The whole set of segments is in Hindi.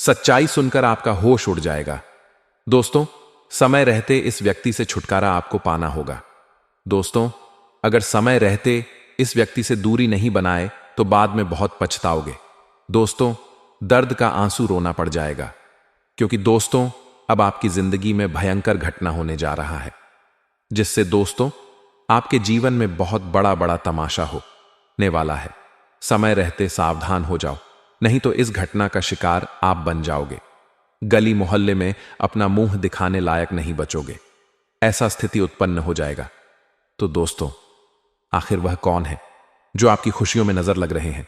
सच्चाई सुनकर आपका होश उड़ जाएगा। दोस्तों, समय रहते इस व्यक्ति से छुटकारा आपको पाना होगा। दोस्तों, अगर समय रहते इस व्यक्ति से दूरी नहीं बनाए तो बाद में बहुत पछताओगे। दोस्तों, दर्द का आंसू रोना पड़ जाएगा, क्योंकि दोस्तों अब आपकी जिंदगी में भयंकर घटना होने जा रहा है, जिससे दोस्तों आपके जीवन में बहुत बड़ा बड़ा तमाशा होने वाला है। समय रहते सावधान हो जाओ, नहीं तो इस घटना का शिकार आप बन जाओगे। गली मोहल्ले में अपना मुंह दिखाने लायक नहीं बचोगे, ऐसा स्थिति उत्पन्न हो जाएगा। तो दोस्तों, आखिर वह कौन है जो आपकी खुशियों में नजर लग रहे हैं,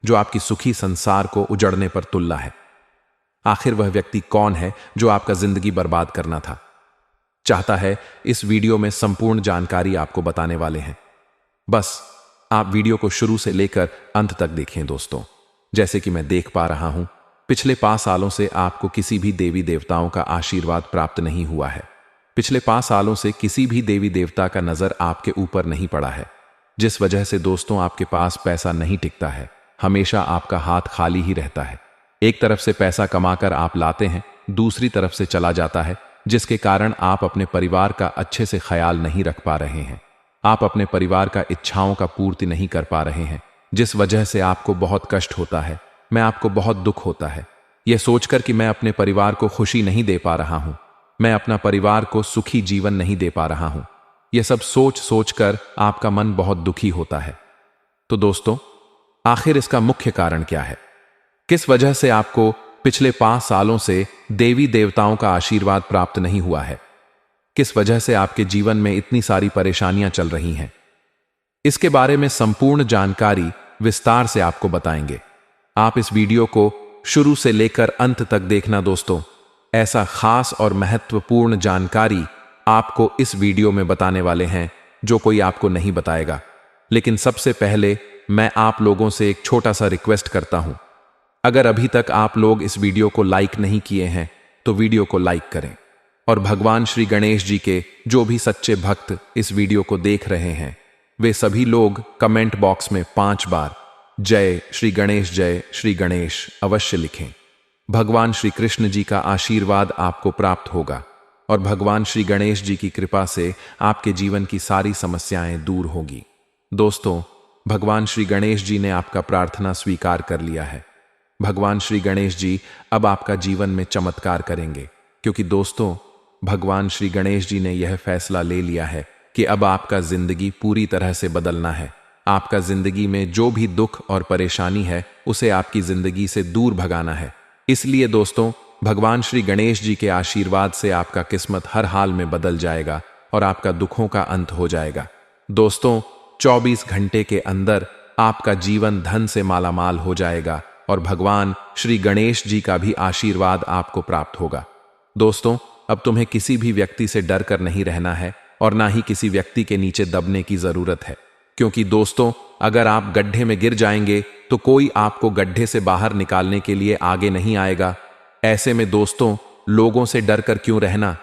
जो आपकी सुखी संसार को उजड़ने पर तुल्ला है? आखिर वह व्यक्ति कौन है जो आपका जिंदगी बर्बाद करना था? चाहता है इस वीडियो में संपूर्ण जानकारी आपको बताने वाले हैं। बस आप वीडियो को शुरू से लेकर अंत तक देखें। दोस्तों, जैसे कि मैं देख पा रहा हूं, पिछले 5 सालों से आपको किसी भी देवी देवताओं का आशीर्वाद प्राप्त नहीं हुआ है। पिछले 5 सालों से किसी भी देवी देवता का नजर आपके ऊपर नहीं पड़ा है, जिस वजह से दोस्तों आपके पास पैसा नहीं टिकता है। हमेशा आपका हाथ खाली ही रहता है। एक तरफ से पैसा कमाकर आप लाते हैं, दूसरी तरफ से चला जाता है, जिसके कारण आप अपने परिवार का अच्छे से ख्याल नहीं रख पा रहे हैं। आप अपने परिवार का इच्छाओं का पूर्ति नहीं कर पा रहे हैं, जिस वजह से आपको बहुत कष्ट होता है। मैं आपको बहुत दुख होता है यह सोचकर कि मैं अपने परिवार को खुशी नहीं दे पा रहा हूं, मैं अपना परिवार को सुखी जीवन नहीं दे पा रहा हूं। यह सब सोच सोचकर आपका मन बहुत दुखी होता है। तो दोस्तों, आखिर इसका मुख्य कारण क्या है? किस वजह से आपको पिछले 5 सालों से देवी देवताओं का आशीर्वाद प्राप्त नहीं हुआ है? किस वजह से आपके जीवन में इतनी सारी परेशानियां चल रही हैं? इसके बारे में संपूर्ण जानकारी विस्तार से आपको बताएंगे। आप इस वीडियो को शुरू से लेकर अंत तक देखना। दोस्तों, ऐसा खास और महत्वपूर्ण जानकारी आपको इस वीडियो में बताने वाले हैं जो कोई आपको नहीं बताएगा। लेकिन सबसे पहले मैं आप लोगों से एक छोटा सा रिक्वेस्ट करता हूं। अगर अभी तक आप लोग इस वीडियो को लाइक नहीं किए हैं तो वीडियो को लाइक करें, और भगवान श्री गणेश जी के जो भी सच्चे भक्त इस वीडियो को देख रहे हैं वे सभी लोग कमेंट बॉक्स में 5 बार जय श्री गणेश अवश्य लिखें। भगवान श्री कृष्ण जी का आशीर्वाद आपको प्राप्त होगा और भगवान श्री गणेश जी की कृपा से आपके जीवन की सारी समस्याएं दूर होगी। दोस्तों, भगवान श्री गणेश जी ने आपका प्रार्थना स्वीकार कर लिया है। भगवान श्री गणेश जी अब आपका जीवन में चमत्कार करेंगे, क्योंकि दोस्तों भगवान श्री गणेश जी ने यह फैसला ले लिया है कि अब आपका जिंदगी पूरी तरह से बदलना है। आपका जिंदगी में जो भी दुख और परेशानी है उसे आपकी जिंदगी से दूर भगाना है। इसलिए दोस्तों, भगवान श्री गणेश जी के आशीर्वाद से आपका किस्मत हर हाल में बदल जाएगा और आपका दुखों का अंत हो जाएगा। दोस्तों, 24 घंटे के अंदर आपका जीवन धन से मालामाल हो जाएगा और भगवान श्री गणेश जी का भी आशीर्वाद आपको प्राप्त होगा। दोस्तों, अब तुम्हें किसी भी व्यक्ति से डर कर नहीं रहना है और ना ही किसी व्यक्ति के नीचे दबने की जरूरत है, क्योंकि दोस्तों अगर आप गड्ढे में गिर जाएंगे तो कोई आपको गड्ढे से बाहर निकालने के लिए आगे नहीं आएगा। ऐसे में दोस्तों, लोगों से डर कर क्यों रहना,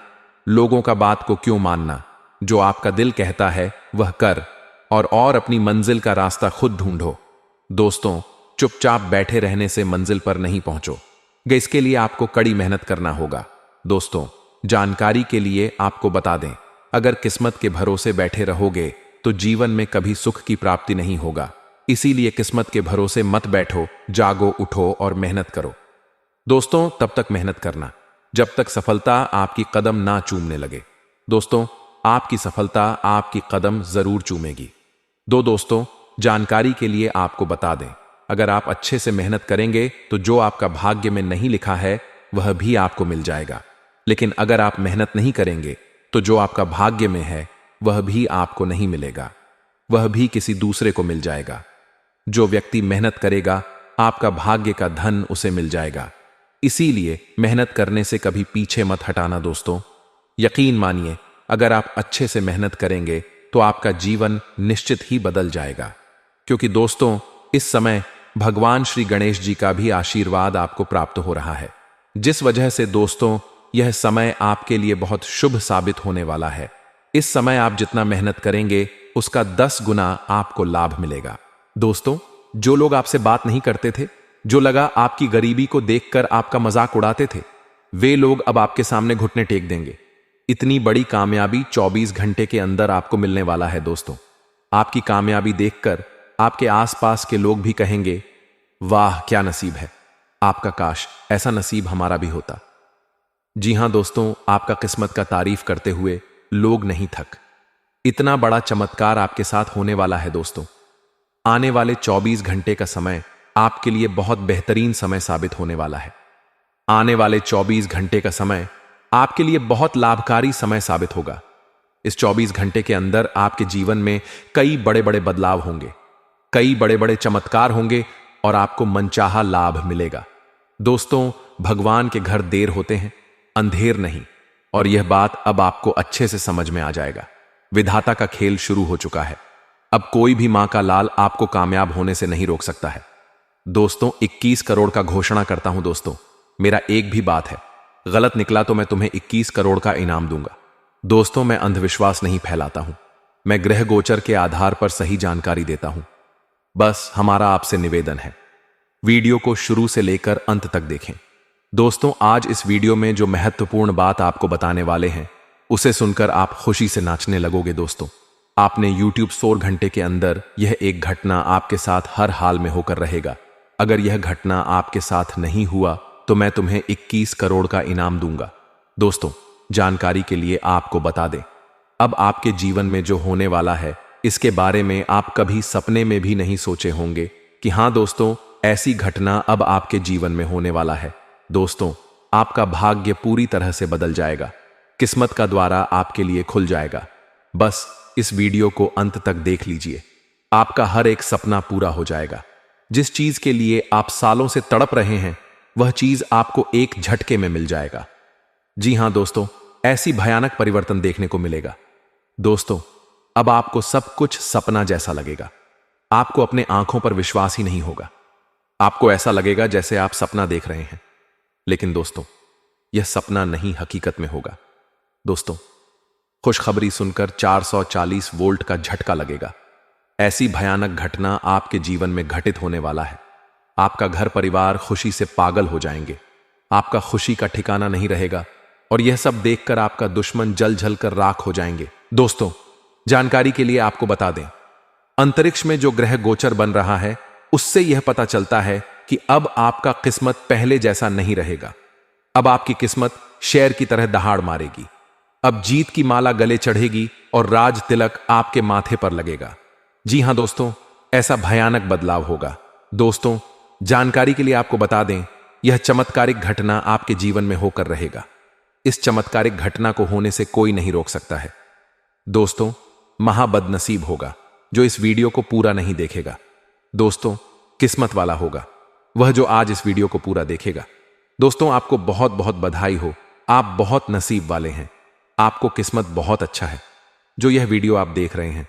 लोगों का बात को क्यों मानना? जो आपका दिल कहता है वह कर और अपनी मंजिल का रास्ता खुद ढूंढो। दोस्तों, चुपचाप बैठे रहने से मंजिल पर नहीं पहुंचोगे, इसके लिए आपको कड़ी मेहनत करना होगा। दोस्तों, जानकारी के लिए आपको बता दें, अगर किस्मत के भरोसे बैठे रहोगे तो जीवन में कभी सुख की प्राप्ति नहीं होगा। इसीलिए किस्मत के भरोसे मत बैठो, जागो, उठो और मेहनत करो। दोस्तों, तब तक मेहनत करना जब तक सफलता आपकी कदम ना चूमने लगे। दोस्तों, आपकी सफलता आपकी कदम जरूर चूमेगी। दोस्तों, जानकारी के लिए आपको बता दें, अगर आप अच्छे से मेहनत करेंगे तो जो आपका भाग्य में नहीं लिखा है वह भी आपको मिल जाएगा। लेकिन अगर आप मेहनत नहीं करेंगे तो जो आपका भाग्य में है वह भी आपको नहीं मिलेगा, वह भी किसी दूसरे को मिल जाएगा। जो व्यक्ति मेहनत करेगा आपका भाग्य का धन उसे मिल जाएगा। इसीलिए मेहनत करने से कभी पीछे मत हटाना। दोस्तों, यकीन मानिए, अगर आप अच्छे से मेहनत करेंगे तो आपका जीवन निश्चित ही बदल जाएगा, क्योंकि दोस्तों इस समय भगवान श्री गणेश जी का भी आशीर्वाद आपको प्राप्त हो रहा है, जिस वजह से दोस्तों यह समय आपके लिए बहुत शुभ साबित होने वाला है। इस समय आप जितना मेहनत करेंगे उसका 10 गुना आपको लाभ मिलेगा। दोस्तों, जो लोग आपसे बात नहीं करते थे जो लगा आपकी गरीबी को देखकर आपका मजाक उड़ाते थे, वे लोग अब आपके सामने घुटने टेक देंगे। इतनी बड़ी कामयाबी 24 घंटे के अंदर आपको मिलने वाला है दोस्तों। आपकी कामयाबी देखकर आपके आसपास के लोग भी कहेंगे, वाह क्या नसीब है आपका, काश ऐसा नसीब हमारा भी होता। जी हां दोस्तों, आपका किस्मत का तारीफ करते हुए लोग नहीं थक। इतना बड़ा चमत्कार आपके साथ होने वाला है दोस्तों। आने वाले 24 घंटे का समय आपके लिए बहुत बेहतरीन समय साबित होने वाला है। आने वाले 24 घंटे का समय आपके लिए बहुत लाभकारी समय साबित होगा। इस 24 घंटे के अंदर आपके जीवन में कई बड़े बड़े बदलाव होंगे, कई बड़े बड़े चमत्कार होंगे और आपको मनचाहा लाभ मिलेगा। दोस्तों, भगवान के घर देर होते हैं, अंधेर नहीं, और यह बात अब आपको अच्छे से समझ में आ जाएगा। विधाता का खेल शुरू हो चुका है। अब कोई भी मां का लाल आपको कामयाब होने से नहीं रोक सकता है। दोस्तों, 21 करोड़ का घोषणा करता हूं दोस्तों। मेरा एक भी बात है, गलत निकला तो मैं तुम्हें 21 करोड़ का इनाम दूंगा। दोस्तों, मैं अंधविश्वास नहीं फैलाता हूं, मैं ग्रह गोचर के आधार पर सही जानकारी देता हूं। बस हमारा आपसे निवेदन है, वीडियो को शुरू से लेकर अंत तक देखें। दोस्तों, आज इस वीडियो में जो महत्वपूर्ण बात आपको बताने वाले हैं, उसे सुनकर आप खुशी से नाचने लगोगे। दोस्तों, आपने YouTube 100 घंटे के अंदर यह एक घटना आपके साथ हर हाल में होकर रहेगा। अगर यह घटना आपके साथ नहीं हुआ तो मैं तुम्हें 21 करोड़ का इनाम दूंगा। दोस्तों, जानकारी के लिए आपको बता दें, अब आपके जीवन में जो होने वाला है, इसके बारे में आप कभी सपने में भी नहीं सोचे होंगे कि हाँ दोस्तों, ऐसी घटना अब आपके जीवन में होने वाला है। दोस्तों, आपका भाग्य पूरी तरह से बदल जाएगा, किस्मत का द्वारा आपके लिए खुल जाएगा। बस इस वीडियो को अंत तक देख लीजिए, आपका हर एक सपना पूरा हो जाएगा। जिस चीज के लिए आप सालों से तड़प रहे हैं, वह चीज आपको एक झटके में मिल जाएगा। जी हां दोस्तों, ऐसी भयानक परिवर्तन देखने को मिलेगा। दोस्तों, अब आपको सब कुछ सपना जैसा लगेगा। आपको अपने आंखों पर विश्वास ही नहीं होगा। आपको ऐसा लगेगा जैसे आप सपना देख रहे हैं, लेकिन दोस्तों, यह सपना नहीं, हकीकत में होगा। दोस्तों, खुशखबरी सुनकर 440 वोल्ट का झटका लगेगा। ऐसी भयानक घटना आपके जीवन में घटित होने वाला है। आपका घर परिवार खुशी से पागल हो जाएंगे। आपका खुशी का ठिकाना नहीं रहेगा और यह सब देखकर आपका दुश्मन जल जल कर राख हो जाएंगे। दोस्तों, जानकारी के लिए आपको बता दें, अंतरिक्ष में जो ग्रह गोचर बन रहा है, उससे यह पता चलता है कि अब आपका किस्मत पहले जैसा नहीं रहेगा। अब आपकी किस्मत शेर की तरह दहाड़ मारेगी। अब जीत की माला गले चढ़ेगी और राज तिलक आपके माथे पर लगेगा। जी हां दोस्तों, ऐसा भयानक बदलाव होगा। दोस्तों, जानकारी के लिए आपको बता दें, यह चमत्कारिक घटना आपके जीवन में होकर रहेगा। इस चमत्कारिक घटना को होने से कोई नहीं रोक सकता है। दोस्तों, महाबदनसीब होगा जो इस वीडियो को पूरा नहीं देखेगा। दोस्तों, किस्मत वाला होगा वह जो आज इस वीडियो को पूरा देखेगा। दोस्तों, आपको बहुत बहुत बधाई हो, आप बहुत नसीब वाले हैं। आपको किस्मत बहुत अच्छा है जो यह वीडियो आप देख रहे हैं।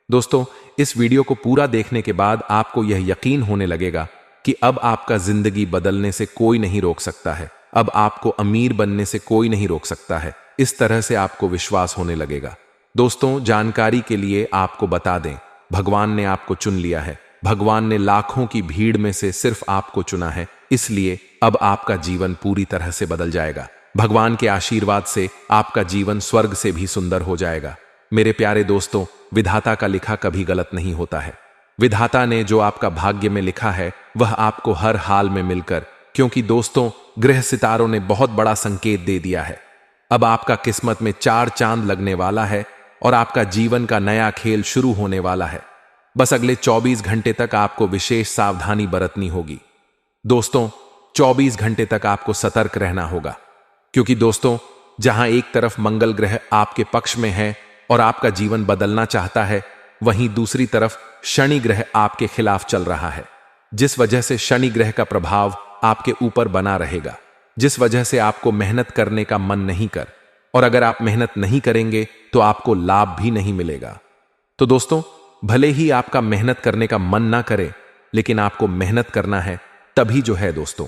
दोस्तों, इस वीडियो को पूरा देखने के बाद आपको यह यकीन होने लगेगा कि अब आपका जिंदगी बदलने से कोई नहीं रोक सकता है। अब आपको अमीर बनने से कोई नहीं रोक सकता है। इस तरह से आपको विश्वास होने लगेगा। दोस्तों, जानकारी के लिए आपको बता दें, भगवान ने आपको चुन लिया है। भगवान ने लाखों की भीड़ में से सिर्फ आपको चुना है, इसलिए अब आपका जीवन पूरी तरह से बदल जाएगा। भगवान के आशीर्वाद से आपका जीवन स्वर्ग से भी सुंदर हो जाएगा। मेरे प्यारे दोस्तों, विधाता का लिखा कभी गलत नहीं होता है। विधाता ने जो आपका भाग्य में लिखा है, वह आपको हर हाल में मिलकर, क्योंकि दोस्तों, ग्रह सितारों ने बहुत बड़ा संकेत दे दिया है। अब आपका किस्मत में 4 चांद लगने वाला है और आपका जीवन का नया खेल शुरू होने वाला है। बस अगले 24 घंटे तक आपको विशेष सावधानी बरतनी होगी। दोस्तों, 24 घंटे तक आपको सतर्क रहना होगा, क्योंकि दोस्तों, जहां एक तरफ मंगल ग्रह आपके पक्ष में है और आपका जीवन बदलना चाहता है, वहीं दूसरी तरफ शनि ग्रह आपके खिलाफ चल रहा है, जिस वजह से शनि ग्रह का प्रभाव आपके ऊपर बना रहेगा, जिस वजह से आपको मेहनत करने का मन नहीं कर, और अगर आप मेहनत नहीं करेंगे तो आपको लाभ भी नहीं मिलेगा। तो दोस्तों, भले ही आपका मेहनत करने का मन ना करे, लेकिन आपको मेहनत करना है, तभी जो है दोस्तों,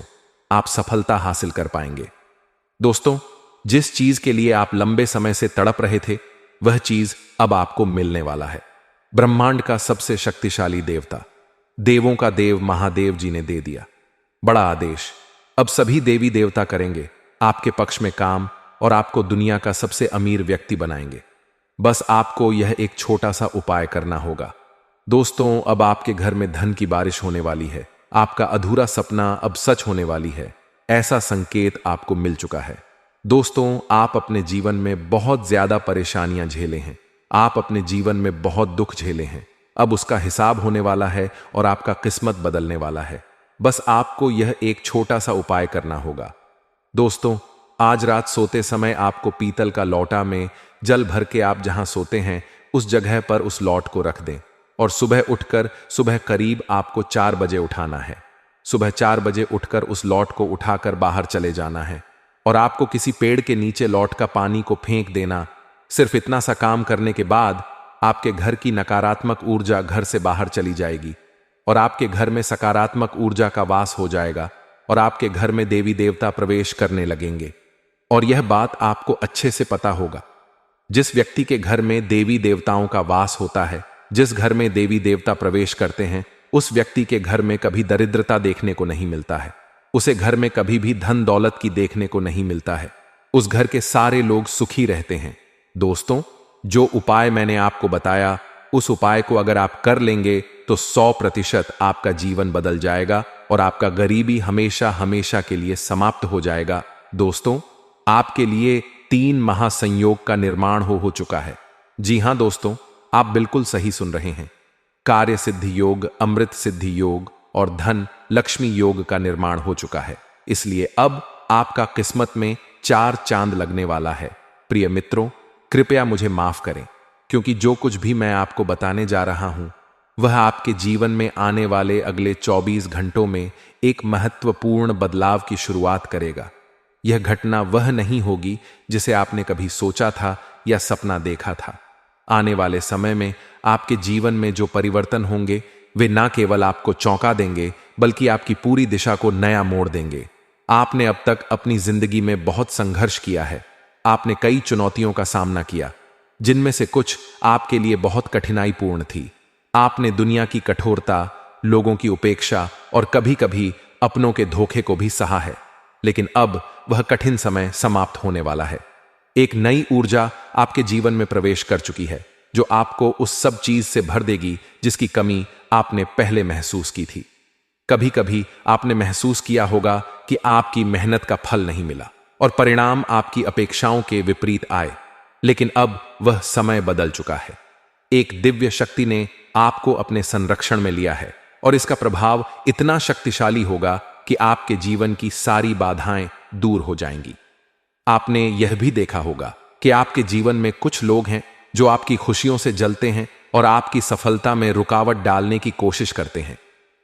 आप सफलता हासिल कर पाएंगे। दोस्तों, जिस चीज के लिए आप लंबे समय से तड़प रहे थे, वह चीज अब आपको मिलने वाला है। ब्रह्मांड का सबसे शक्तिशाली देवता, देवों का देव महादेव जी ने दे दिया। बड़ा आदेश। अब सभी देवी देवता करेंगे आपके पक्ष में काम और आपको दुनिया का सबसे अमीर व्यक्ति बनाएंगे। बस आपको यह एक छोटा सा उपाय करना होगा। दोस्तों, अब आपके घर में धन की बारिश होने वाली है। आपका अधूरा सपना अब सच होने वाली है, ऐसा संकेत आपको मिल चुका है। दोस्तों, आप अपने जीवन में बहुत ज्यादा परेशानियां झेले हैं। आप अपने जीवन में बहुत दुख झेले हैं। अब उसका हिसाब होने वाला है और आपका किस्मत बदलने वाला है। बस आपको यह एक छोटा सा उपाय करना होगा। दोस्तों, आज रात सोते समय आपको पीतल का लौटा में जल भर के आप जहां सोते हैं उस जगह पर उस लौट को रख दें और सुबह करीब आपको 4 बजे उठाना है। सुबह 4 बजे उठकर उस लौट को उठाकर बाहर चले जाना है और आपको किसी पेड़ के नीचे लौट का पानी को फेंक देना। सिर्फ इतना सा काम करने के बाद आपके घर की नकारात्मक ऊर्जा घर से बाहर चली जाएगी और आपके घर में सकारात्मक ऊर्जा का वास हो जाएगा और आपके घर में देवी देवता प्रवेश करने लगेंगे। और यह बात आपको अच्छे से पता होगा, जिस व्यक्ति के घर में देवी देवताओं का वास होता है, जिस घर में देवी देवता प्रवेश करते हैं, उस व्यक्ति के घर में कभी दरिद्रता देखने को नहीं मिलता है। उसे घर में कभी भी धन दौलत की देखने को नहीं मिलता है। उस घर के सारे लोग सुखी रहते हैं। दोस्तों, जो उपाय मैंने आपको बताया, उस उपाय को अगर आप कर लेंगे तो 100% आपका जीवन बदल जाएगा और आपका गरीबी हमेशा हमेशा के लिए समाप्त हो जाएगा। दोस्तों, आपके लिए 3 महासंयोग का निर्माण हो चुका है। जी हां दोस्तों, आप बिल्कुल सही सुन रहे हैं। कार्य सिद्धि योग, अमृत सिद्धि योग और धन लक्ष्मी योग का निर्माण हो चुका है। इसलिए अब आपका किस्मत में 4 चांद लगने वाला है। प्रिय मित्रों, कृपया मुझे माफ करें, क्योंकि जो कुछ भी मैं आपको बताने जा रहा हूं वह आपके जीवन में आने वाले अगले 24 घंटों में एक महत्वपूर्ण बदलाव की शुरुआत करेगा। यह घटना वह नहीं होगी जिसे आपने कभी सोचा था या सपना देखा था। आने वाले समय में आपके जीवन में जो परिवर्तन होंगे वे न केवल आपको चौंका देंगे बल्कि आपकी पूरी दिशा को नया मोड़ देंगे। आपने अब तक अपनी जिंदगी में बहुत संघर्ष किया है। आपने कई चुनौतियों का सामना किया, जिनमें से कुछ आपके लिए बहुत कठिनाईपूर्ण थी। आपने दुनिया की कठोरता, लोगों की उपेक्षा और कभी-कभी अपनों के धोखे को भी सहा है। लेकिन अब वह कठिन समय समाप्त होने वाला है। एक नई ऊर्जा आपके जीवन में प्रवेश कर चुकी है, जो आपको उस सब चीज से भर देगी जिसकी कमी आपने पहले महसूस की थी। कभी-कभी आपने महसूस किया होगा कि आपकी मेहनत का फल नहीं मिला और परिणाम आपकी अपेक्षाओं के विपरीत आए। लेकिन अब वह समय बदल चुका है। एक दिव्य शक्ति ने आपको अपने संरक्षण में लिया है और इसका प्रभाव इतना शक्तिशाली होगा कि आपके जीवन की सारी बाधाएं दूर हो जाएंगी। आपने यह भी देखा होगा कि आपके जीवन में कुछ लोग हैं जो आपकी खुशियों से जलते हैं और आपकी सफलता में रुकावट डालने की कोशिश करते हैं।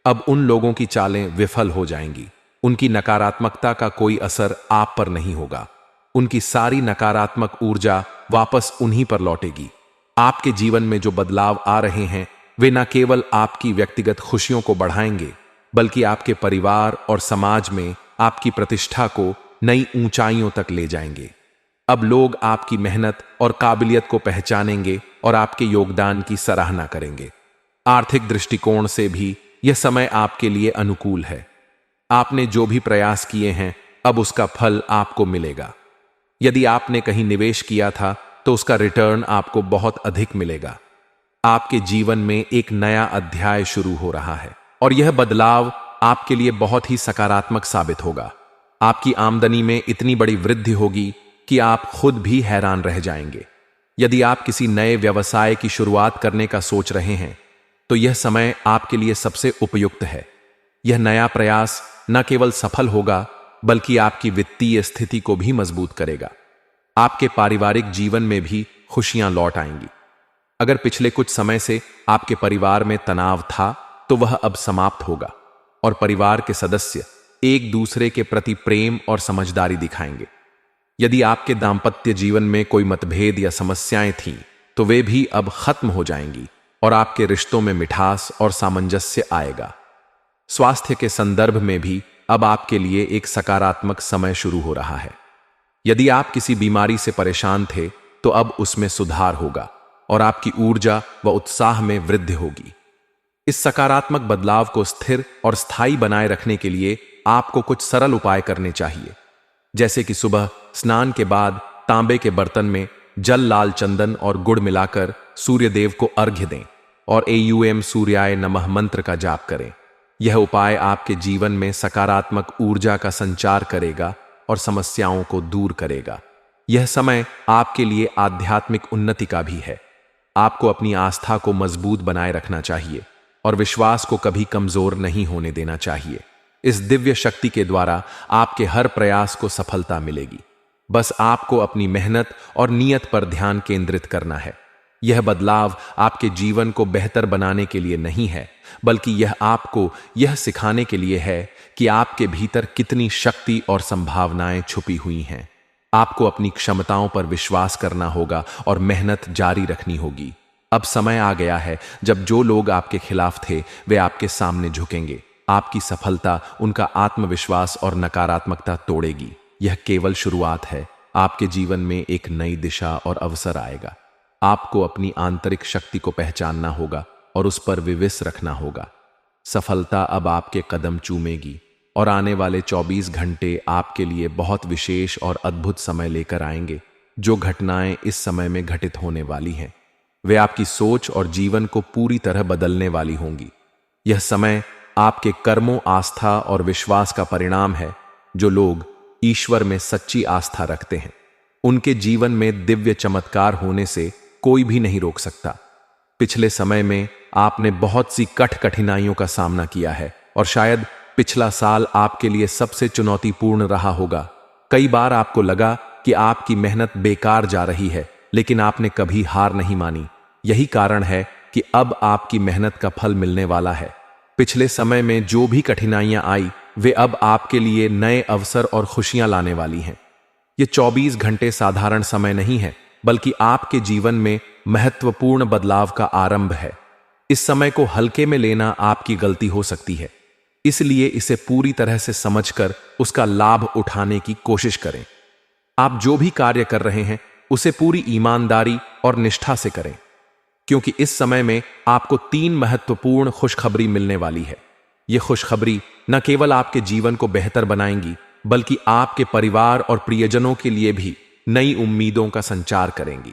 अब उन लोगों की चालें विफल हो जाएंगी। उनकी नकारात्मकता का कोई असर आप पर नहीं होगा। उनकी सारी नकारात्मक ऊर्जा वापस उन्हीं पर लौटेगी। आपके जीवन में जो बदलाव आ रहे हैं वे न केवल आपकी व्यक्तिगत खुशियों को बढ़ाएंगे बल्कि आपके परिवार और समाज में आपकी प्रतिष्ठा को नई ऊंचाइयों तक ले जाएंगे। अब लोग आपकी मेहनत और काबिलियत को पहचानेंगे और आपके योगदान की सराहना करेंगे। आर्थिक दृष्टिकोण से भी यह समय आपके लिए अनुकूल है। आपने जो भी प्रयास किए हैं अब उसका फल आपको मिलेगा। यदि आपने कहीं निवेश किया था तो उसका रिटर्न आपको बहुत अधिक मिलेगा। आपके जीवन में एक नया अध्याय शुरू हो रहा है और यह बदलाव आपके लिए बहुत ही सकारात्मक साबित होगा। आपकी आमदनी में इतनी बड़ी वृद्धि होगी कि आप खुद भी हैरान रह जाएंगे। यदि आप किसी नए व्यवसाय की शुरुआत करने का सोच रहे हैं तो यह समय आपके लिए सबसे उपयुक्त है। यह नया प्रयास न केवल सफल होगा बल्कि आपकी वित्तीय स्थिति को भी मजबूत करेगा। आपके पारिवारिक जीवन में भी खुशियां लौट आएंगी। अगर पिछले कुछ समय से आपके परिवार में तनाव था तो वह अब समाप्त होगा और परिवार के सदस्य एक दूसरे के प्रति प्रेम और समझदारी दिखाएंगे। यदि आपके दांपत्य जीवन में कोई मतभेद या समस्याएं थीं तो वे भी अब खत्म हो जाएंगी और आपके रिश्तों में मिठास और सामंजस्य आएगा। स्वास्थ्य के संदर्भ में भी अब आपके लिए एक सकारात्मक समय शुरू हो रहा है। यदि आप किसी बीमारी से परेशान थे तो अब उसमें सुधार होगा और आपकी ऊर्जा व उत्साह में वृद्धि होगी। इस सकारात्मक बदलाव को स्थिर और स्थायी बनाए रखने के लिए आपको कुछ सरल उपाय करने चाहिए, जैसे कि सुबह स्नान के बाद तांबे के बर्तन में जल, लाल चंदन और गुड़ मिलाकर सूर्य देव को अर्घ्य दें और एयूएम सूर्याय नमः मंत्र का जाप करें। यह उपाय आपके जीवन में सकारात्मक ऊर्जा का संचार करेगा और समस्याओं को दूर करेगा। यह समय आपके लिए आध्यात्मिक उन्नति का भी है। आपको अपनी आस्था को मजबूत बनाए रखना चाहिए और विश्वास को कभी कमजोर नहीं होने देना चाहिए। इस दिव्य शक्ति के द्वारा आपके हर प्रयास को सफलता मिलेगी। बस आपको अपनी मेहनत और नियत पर ध्यान केंद्रित करना है। यह बदलाव आपके जीवन को बेहतर बनाने के लिए नहीं है, बल्कि यह आपको यह सिखाने के लिए है कि आपके भीतर कितनी शक्ति और संभावनाएं छुपी हुई हैं। आपको अपनी क्षमताओं पर विश्वास करना होगा और मेहनत जारी रखनी होगी। अब समय आ गया है जब जो लोग आपके खिलाफ थे वे आपके सामने झुकेंगे। आपकी सफलता उनका आत्मविश्वास और नकारात्मकता तोड़ेगी। यह केवल शुरुआत है। आपके जीवन में एक नई दिशा और अवसर आएगा। आपको अपनी आंतरिक शक्ति को पहचानना होगा और उस पर विश्वास रखना होगा। सफलता अब आपके कदम चूमेगी और आने वाले 24 घंटे आपके लिए बहुत विशेष और अद्भुत समय लेकर आएंगे। जो घटनाएं इस समय में घटित होने वाली हैं, वे आपकी सोच और जीवन को पूरी तरह बदलने वाली होंगी। यह समय आपके कर्मों, आस्था और विश्वास का परिणाम है। जो लोग ईश्वर में सच्ची आस्था रखते हैं, उनके जीवन में दिव्य चमत्कार होने से कोई भी नहीं रोक सकता। पिछले समय में आपने बहुत सी कठिनाइयों का सामना किया है और शायद पिछला साल आपके लिए सबसे चुनौतीपूर्ण रहा होगा। कई बार आपको लगा कि आपकी मेहनत बेकार जा रही है, लेकिन आपने कभी हार नहीं मानी। यही कारण है कि अब आपकी मेहनत का फल मिलने वाला है। पिछले समय में जो भी कठिनाइयां आई, वे अब आपके लिए नए अवसर और खुशियां लाने वाली हैं। ये 24 घंटे साधारण समय नहीं है, बल्कि आपके जीवन में महत्वपूर्ण बदलाव का आरंभ है। इस समय को हल्के में लेना आपकी गलती हो सकती है, इसलिए इसे पूरी तरह से समझकर उसका लाभ उठाने की कोशिश करें। आप जो भी कार्य कर रहे हैं, उसे पूरी ईमानदारी और निष्ठा से करें, क्योंकि इस समय में आपको 3 महत्वपूर्ण खुशखबरी मिलने वाली है। यह खुशखबरी न केवल आपके जीवन को बेहतर बनाएंगी, बल्कि आपके परिवार और प्रियजनों के लिए भी नई उम्मीदों का संचार करेंगी।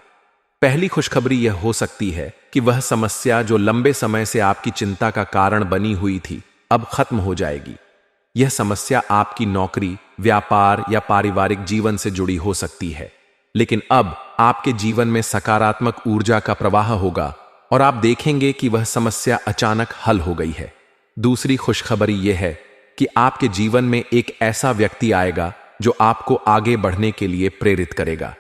पहली खुशखबरी यह हो सकती है कि वह समस्या जो लंबे समय से आपकी चिंता का कारण बनी हुई थी, अब खत्म हो जाएगी। यह समस्या आपकी नौकरी, व्यापार या पारिवारिक जीवन से जुड़ी हो सकती है, लेकिन अब आपके जीवन में सकारात्मक ऊर्जा का प्रवाह होगा और आप देखेंगे कि वह समस्या अचानक हल हो गई है। दूसरी खुशखबरी यह है कि आपके जीवन में एक ऐसा व्यक्ति आएगा जो आपको आगे बढ़ने के लिए प्रेरित करेगा।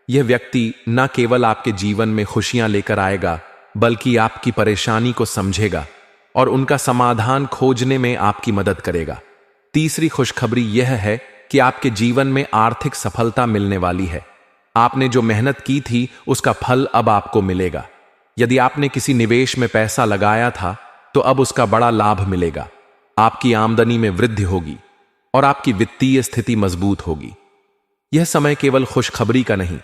यह व्यक्ति न केवल आपके जीवन में खुशियां लेकर आएगा, बल्कि आपकी परेशानी को समझेगा और उनका समाधान खोजने में आपकी मदद करेगा। तीसरी खुशखबरी यह है कि आपके जीवन में आर्थिक सफलता मिलने वाली है। आपने जो मेहनत की थी, उसका फल अब आपको मिलेगा। यदि आपने किसी निवेश में पैसा लगाया था, तो अब उसका बड़ा लाभ मिलेगा। आपकी आमदनी में वृद्धि होगी और आपकी वित्तीय स्थिति मजबूत होगी। यह समय केवल खुशखबरी का नहीं,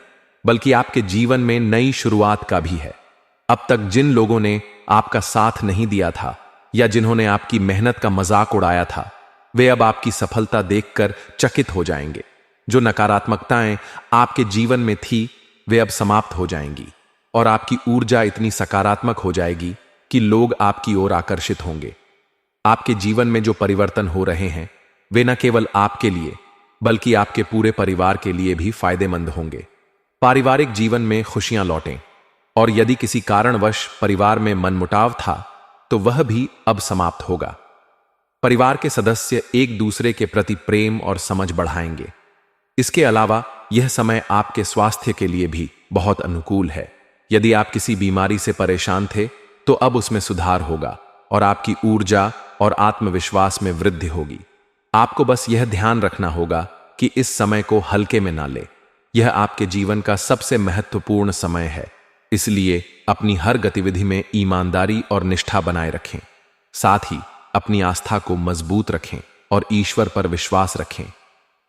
बल्कि आपके जीवन में नई शुरुआत का भी है। अब तक जिन लोगों ने आपका साथ नहीं दिया था या जिन्होंने आपकी मेहनत का मजाक उड़ाया था, वे अब आपकी सफलता देखकर चकित हो जाएंगे। जो नकारात्मकताएं आपके जीवन में थी, वे अब समाप्त हो जाएंगी और आपकी ऊर्जा इतनी सकारात्मक हो जाएगी कि लोग आपकी ओर आकर्षित होंगे। आपके जीवन में जो परिवर्तन हो रहे हैं, वे न केवल आपके लिए, बल्कि आपके पूरे परिवार के लिए भी फायदेमंद होंगे। पारिवारिक जीवन में खुशियां लौटें, और यदि किसी कारणवश परिवार में मनमुटाव था, तो वह भी अब समाप्त होगा। परिवार के सदस्य एक दूसरे के प्रति प्रेम और समझ बढ़ाएंगे। इसके अलावा यह समय आपके स्वास्थ्य के लिए भी बहुत अनुकूल है। यदि आप किसी बीमारी से परेशान थे, तो अब उसमें सुधार होगा और आपकी ऊर्जा और आत्मविश्वास में वृद्धि होगी। आपको बस यह ध्यान रखना होगा कि इस समय को हल्के में ना ले। यह आपके जीवन का सबसे महत्वपूर्ण समय है, इसलिए अपनी हर गतिविधि में ईमानदारी और निष्ठा बनाए रखें। साथ ही अपनी आस्था को मजबूत रखें और ईश्वर पर विश्वास रखें।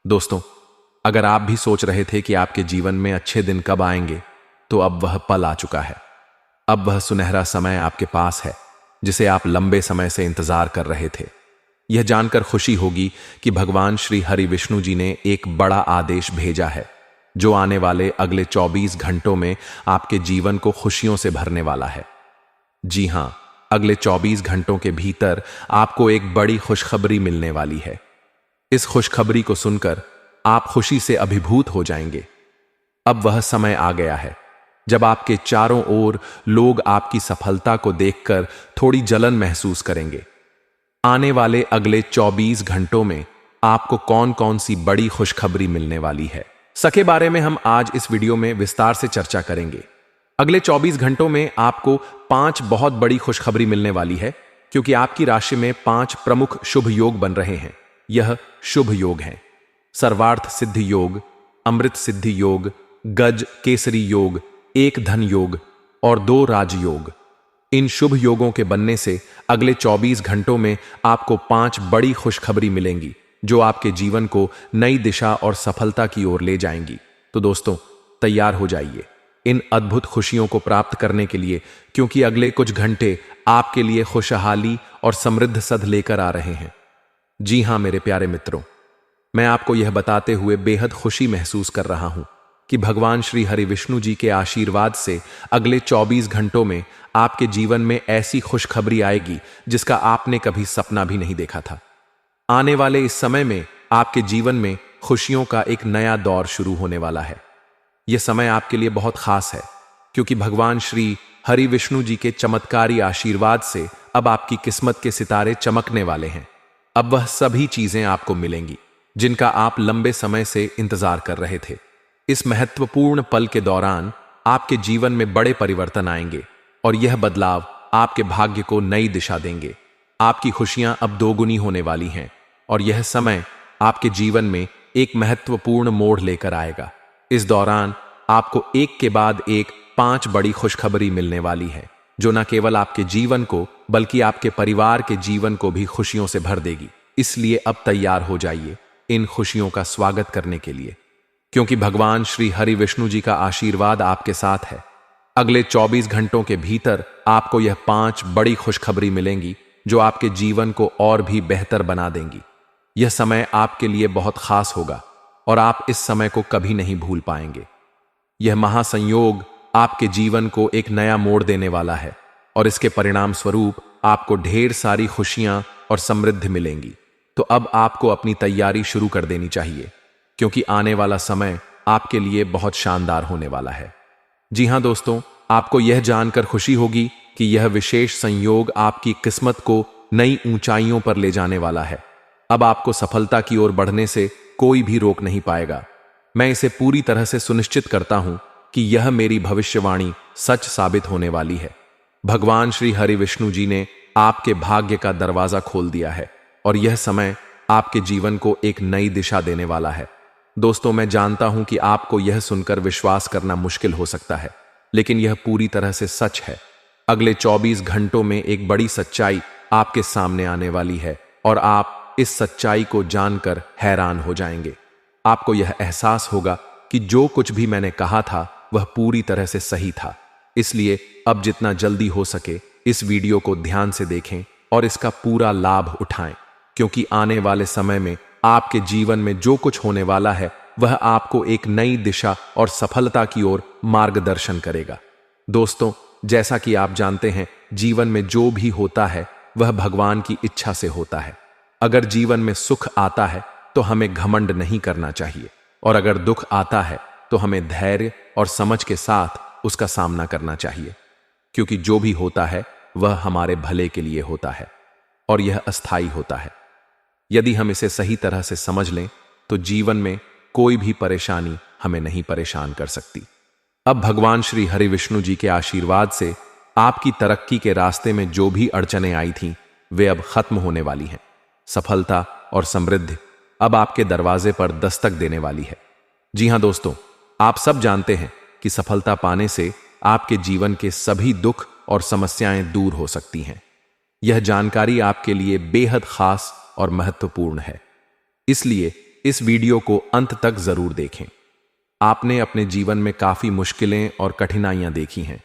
दोस्तों, अगर आप भी सोच रहे थे कि आपके जीवन में अच्छे दिन कब आएंगे, तो अब वह पल आ चुका है। अब वह सुनहरा समय आपके पास है, जिसे आप लंबे समय से इंतजार कर रहे थे। यह जानकर खुशी होगी कि भगवान श्री हरि विष्णु जी ने एक बड़ा आदेश भेजा है जो आने वाले अगले 24 घंटों में आपके जीवन को खुशियों से भरने वाला है। जी हां, अगले 24 घंटों के भीतर आपको एक बड़ी खुशखबरी मिलने वाली है। इस खुशखबरी को सुनकर आप खुशी से अभिभूत हो जाएंगे। अब वह समय आ गया है जब आपके चारों ओर लोग आपकी सफलता को देखकर थोड़ी जलन महसूस करेंगे। आने वाले अगले 24 घंटों में आपको कौन कौन सी बड़ी खुशखबरी मिलने वाली है, इसके बारे में हम आज इस वीडियो में विस्तार से चर्चा करेंगे। अगले 24 घंटों में आपको 5 बहुत बड़ी खुशखबरी मिलने वाली है, क्योंकि आपकी राशि में 5 प्रमुख शुभ योग बन रहे हैं। यह शुभ योग हैं: सर्वार्थ सिद्धि योग, अमृत सिद्धि योग, गज केसरी योग, एक धन योग और 2 राजयोग। इन शुभ योगों के बनने से अगले 24 घंटों में आपको 5 बड़ी खुशखबरी मिलेंगी जो आपके जीवन को नई दिशा और सफलता की ओर ले जाएंगी। तो दोस्तों, तैयार हो जाइए इन अद्भुत खुशियों को प्राप्त करने के लिए, क्योंकि अगले कुछ घंटे आपके लिए खुशहाली और समृद्ध सद लेकर आ रहे हैं। जी हां मेरे प्यारे मित्रों, मैं आपको यह बताते हुए बेहद खुशी महसूस कर रहा हूं कि भगवान श्री हरि विष्णु जी के आशीर्वाद से अगले 24 घंटों में आपके जीवन में ऐसी खुशखबरी आएगी जिसका आपने कभी सपना भी नहीं देखा था। आने वाले इस समय में आपके जीवन में खुशियों का एक नया दौर शुरू होने वाला है। यह समय आपके लिए बहुत खास है, क्योंकि भगवान श्री हरि विष्णु जी के चमत्कारी आशीर्वाद से अब आपकी किस्मत के सितारे चमकने वाले हैं। अब वह सभी चीजें आपको मिलेंगी जिनका आप लंबे समय से इंतजार कर रहे थे। इस महत्वपूर्ण पल के दौरान आपके जीवन में बड़े परिवर्तन आएंगे और यह बदलाव आपके भाग्य को नई दिशा देंगे। आपकी खुशियां अब दोगुनी होने वाली हैं और यह समय आपके जीवन में एक महत्वपूर्ण मोड़ लेकर आएगा। इस दौरान आपको एक के बाद एक 5 बड़ी खुशखबरी मिलने वाली है जो न केवल आपके जीवन को बल्कि आपके परिवार के जीवन को भी खुशियों से भर देगी। इसलिए अब तैयार हो जाइए इन खुशियों का स्वागत करने के लिए, क्योंकि भगवान श्री हरि विष्णु जी का आशीर्वाद आपके साथ है। अगले 24 घंटों के भीतर आपको यह 5 बड़ी खुशखबरी मिलेंगी जो आपके जीवन को और भी बेहतर बना देंगी। यह समय आपके लिए बहुत खास होगा और आप इस समय को कभी नहीं भूल पाएंगे। यह महासंयोग आपके जीवन को एक नया मोड़ देने वाला है और इसके परिणाम स्वरूप आपको ढेर सारी खुशियां और समृद्धि मिलेंगी। तो अब आपको अपनी तैयारी शुरू कर देनी चाहिए, क्योंकि आने वाला समय आपके लिए बहुत शानदार होने वाला है। जी हां दोस्तों, आपको यह जानकर खुशी होगी कि यह विशेष संयोग आपकी किस्मत को नई ऊंचाइयों पर ले जाने वाला है। अब आपको सफलता की ओर बढ़ने से कोई भी रोक नहीं पाएगा। मैं इसे पूरी तरह से सुनिश्चित करता हूं कि यह मेरी भविष्यवाणी सच साबित होने वाली है। भगवान श्री हरि विष्णु जी ने आपके भाग्य का दरवाजा खोल दिया है और यह समय आपके जीवन को एक नई दिशा देने वाला है। दोस्तों, मैं जानता हूं कि आपको यह सुनकर विश्वास करना मुश्किल हो सकता है, लेकिन यह पूरी तरह से सच है। अगले 24 घंटों में एक बड़ी सच्चाई आपके सामने आने वाली है और आप इस सच्चाई को जानकर हैरान हो जाएंगे। आपको यह एहसास होगा कि जो कुछ भी मैंने कहा था वह पूरी तरह से सही था। इसलिए अब जितना जल्दी हो सके इस वीडियो को ध्यान से देखें और इसका पूरा लाभ उठाएं, क्योंकि आने वाले समय में आपके जीवन में जो कुछ होने वाला है वह आपको एक नई दिशा और सफलता की ओर मार्गदर्शन करेगा। दोस्तों, जैसा कि आप जानते हैं, जीवन में जो भी होता है वह भगवान की इच्छा से होता है। अगर जीवन में सुख आता है तो हमें घमंड नहीं करना चाहिए, और अगर दुख आता है तो हमें धैर्य और समझ के साथ उसका सामना करना चाहिए, क्योंकि जो भी होता है वह हमारे भले के लिए होता है और यह अस्थायी होता है। यदि हम इसे सही तरह से समझ लें तो जीवन में कोई भी परेशानी हमें नहीं परेशान कर सकती। अब भगवान श्री हरि विष्णु जी के आशीर्वाद से आपकी तरक्की के रास्ते में जो भी अड़चनें आई थीं वे अब खत्म होने वाली हैं। सफलता और समृद्धि अब आपके दरवाजे पर दस्तक देने वाली है। जी हां दोस्तों, आप सब जानते हैं कि सफलता पाने से आपके जीवन के सभी दुख और समस्याएं दूर हो सकती हैं। यह जानकारी आपके लिए बेहद खास और महत्वपूर्ण है, इसलिए इस वीडियो को अंत तक जरूर देखें। आपने अपने जीवन में काफी मुश्किलें और कठिनाइयां देखी हैं,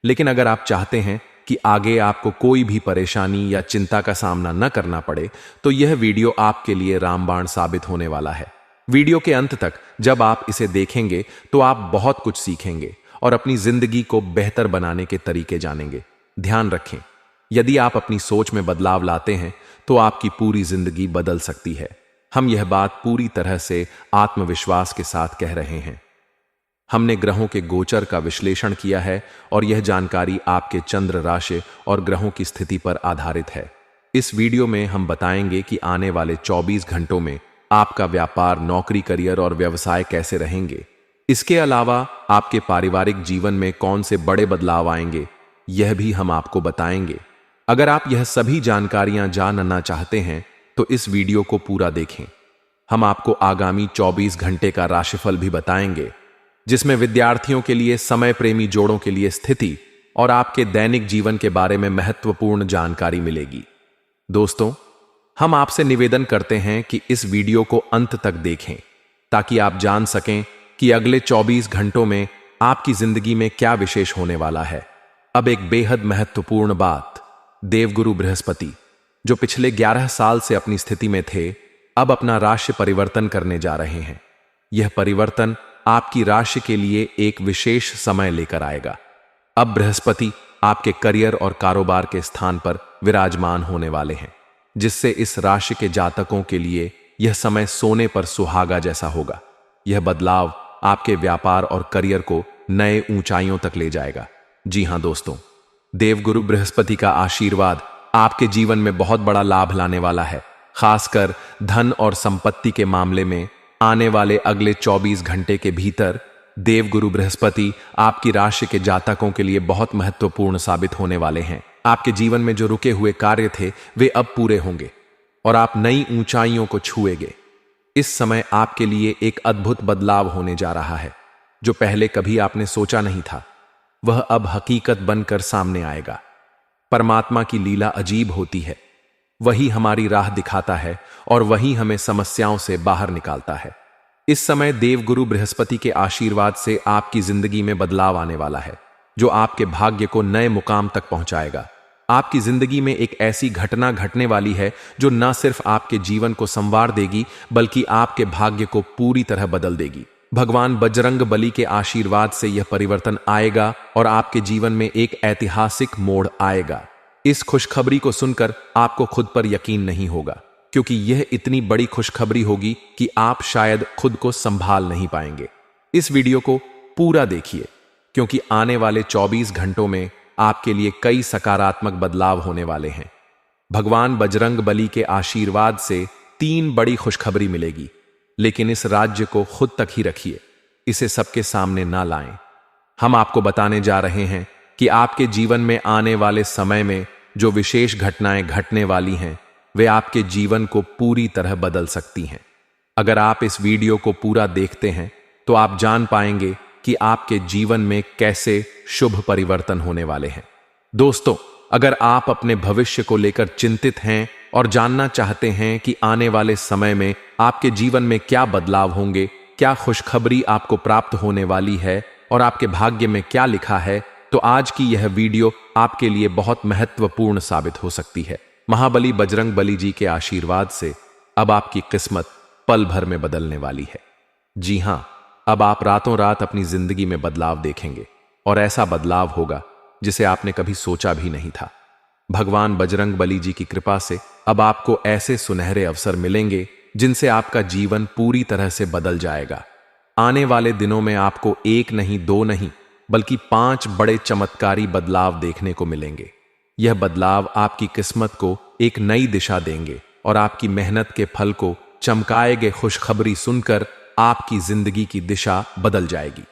लेकिन अगर आप चाहते हैं कि आगे आपको कोई भी परेशानी या चिंता का सामना न करना पड़े, तो यह वीडियो आपके लिए रामबाण साबित होने वाला है। वीडियो के अंत तक जब आप इसे देखेंगे तो आप बहुत कुछ सीखेंगे और अपनी जिंदगी को बेहतर बनाने के तरीके जानेंगे। ध्यान रखें, यदि आप अपनी सोच में बदलाव लाते हैं तो आपकी पूरी जिंदगी बदल सकती है। हम यह बात पूरी तरह से आत्मविश्वास के साथ कह रहे हैं। हमने ग्रहों के गोचर का विश्लेषण किया है और यह जानकारी आपके चंद्र राशि और ग्रहों की स्थिति पर आधारित है। इस वीडियो में हम बताएंगे कि आने वाले 24 घंटों में आपका व्यापार, नौकरी, करियर और व्यवसाय कैसे रहेंगे। इसके अलावा आपके पारिवारिक जीवन में कौन से बड़े बदलाव आएंगे, यह भी हम आपको बताएंगे। अगर आप यह सभी जानकारियां जानना चाहते हैं तो इस वीडियो को पूरा देखें। हम आपको आगामी 24 घंटे का राशिफल भी बताएंगे, जिसमें विद्यार्थियों के लिए, समय प्रेमी जोड़ों के लिए स्थिति और आपके दैनिक जीवन के बारे में महत्वपूर्ण जानकारी मिलेगी। दोस्तों, हम आपसे निवेदन करते हैं कि इस वीडियो को अंत तक देखें ताकि आप जान सकें कि अगले 24 घंटों में आपकी जिंदगी में क्या विशेष होने वाला है। अब एक बेहद महत्वपूर्ण बात, देवगुरु बृहस्पति जो पिछले 11 साल से अपनी स्थिति में थे, अब अपना राशि परिवर्तन करने जा रहे हैं। यह परिवर्तन आपकी राशि के लिए एक विशेष समय लेकर आएगा। अब बृहस्पति आपके करियर और कारोबार के स्थान पर विराजमान होने वाले हैं, जिससे इस राशि के जातकों के लिए यह समय सोने पर सुहागा जैसा होगा। यह बदलाव आपके व्यापार और करियर को नए ऊंचाइयों तक ले जाएगा। जी हां दोस्तों, देवगुरु बृहस्पति का आशीर्वाद आपके जीवन में बहुत बड़ा लाभ लाने वाला है। खासकर धन और संपत्ति के मामले में आने वाले अगले 24 घंटे के भीतर देवगुरु बृहस्पति आपकी राशि के जातकों के लिए बहुत महत्वपूर्ण साबित होने वाले हैं। आपके जीवन में जो रुके हुए कार्य थे वे अब पूरे होंगे और आप नई ऊंचाइयों को छुएंगे। इस समय आपके लिए एक अद्भुत बदलाव होने जा रहा है। जो पहले कभी आपने सोचा नहीं था, वह अब हकीकत बनकर सामने आएगा। परमात्मा की लीला अजीब होती है। वही हमारी राह दिखाता है और वही हमें समस्याओं से बाहर निकालता है। इस समय देवगुरु बृहस्पति के आशीर्वाद से आपकी जिंदगी में बदलाव आने वाला है, जो आपके भाग्य को नए मुकाम तक पहुंचाएगा। आपकी जिंदगी में एक ऐसी घटना घटने वाली है जो न सिर्फ आपके जीवन को संवार देगी, बल्कि आपके भाग्य को पूरी तरह बदल देगी। भगवान बजरंग बली के आशीर्वाद से यह परिवर्तन आएगा और आपके जीवन में एक ऐतिहासिक मोड़ आएगा। इस खुशखबरी को सुनकर आपको खुद पर यकीन नहीं होगा, क्योंकि यह इतनी बड़ी खुशखबरी होगी कि आप शायद खुद को संभाल नहीं पाएंगे। इस वीडियो को पूरा देखिए, क्योंकि आने वाले 24 घंटों में आपके लिए कई सकारात्मक बदलाव होने वाले हैं। भगवान बजरंग बली के आशीर्वाद से 3 बड़ी खुशखबरी मिलेगी, लेकिन इस राज्य को खुद तक ही रखिए, इसे सबके सामने ना लाएं। हम आपको बताने जा रहे हैं कि आपके जीवन में आने वाले समय में जो विशेष घटनाएं घटने वाली हैं, वे आपके जीवन को पूरी तरह बदल सकती हैं। अगर आप इस वीडियो को पूरा देखते हैं तो आप जान पाएंगे कि आपके जीवन में कैसे शुभ परिवर्तन होने वाले हैं। दोस्तों, अगर आप अपने भविष्य को लेकर चिंतित हैं और जानना चाहते हैं कि आने वाले समय में आपके जीवन में क्या बदलाव होंगे, क्या खुशखबरी आपको प्राप्त होने वाली है और आपके भाग्य में क्या लिखा है, तो आज की यह वीडियो आपके लिए बहुत महत्वपूर्ण साबित हो सकती है। महाबली बजरंग बली जी के आशीर्वाद से अब आपकी किस्मत पल भर में बदलने वाली है। जी हां, अब आप रातों रात अपनी जिंदगी में बदलाव देखेंगे और ऐसा बदलाव होगा जिसे आपने कभी सोचा भी नहीं था। भगवान बजरंग बली जी की कृपा से अब आपको ऐसे सुनहरे अवसर मिलेंगे जिनसे आपका जीवन पूरी तरह से बदल जाएगा। आने वाले दिनों में आपको 1 नहीं, 2 नहीं, बल्कि 5 बड़े चमत्कारी बदलाव देखने को मिलेंगे। यह बदलाव आपकी किस्मत को एक नई दिशा देंगे और आपकी मेहनत के फल को चमकाएंगे। खुशखबरी सुनकर आपकी जिंदगी की दिशा बदल जाएगी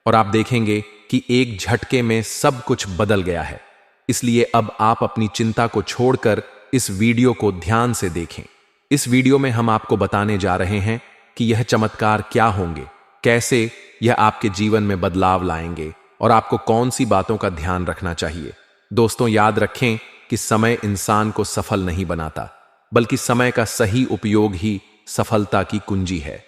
और आप देखेंगे कि एक झटके में सब कुछ बदल गया है। इसलिए अब आप अपनी चिंता को छोड़कर इस वीडियो को ध्यान से देखें। इस वीडियो में हम आपको बताने जा रहे हैं कि यह चमत्कार क्या होंगे, कैसे यह आपके जीवन में बदलाव लाएंगे और आपको कौन सी बातों का ध्यान रखना चाहिए। दोस्तों, याद रखें कि समय इंसान को सफल नहीं बनाता, बल्कि समय का सही उपयोग ही सफलता की कुंजी है।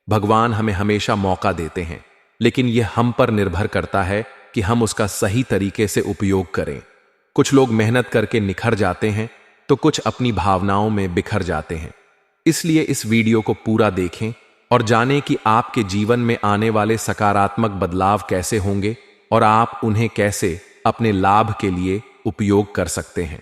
भगवान हमें हमेशा मौका देते हैं, लेकिन यह हम पर निर्भर करता है कि हम उसका सही तरीके से उपयोग करें। कुछ लोग मेहनत करके निखर जाते हैं तो कुछ अपनी भावनाओं में बिखर जाते हैं। इसलिए इस वीडियो को पूरा देखें और जानें कि आपके जीवन में आने वाले सकारात्मक बदलाव कैसे होंगे और आप उन्हें कैसे अपने लाभ के लिए उपयोग कर सकते हैं।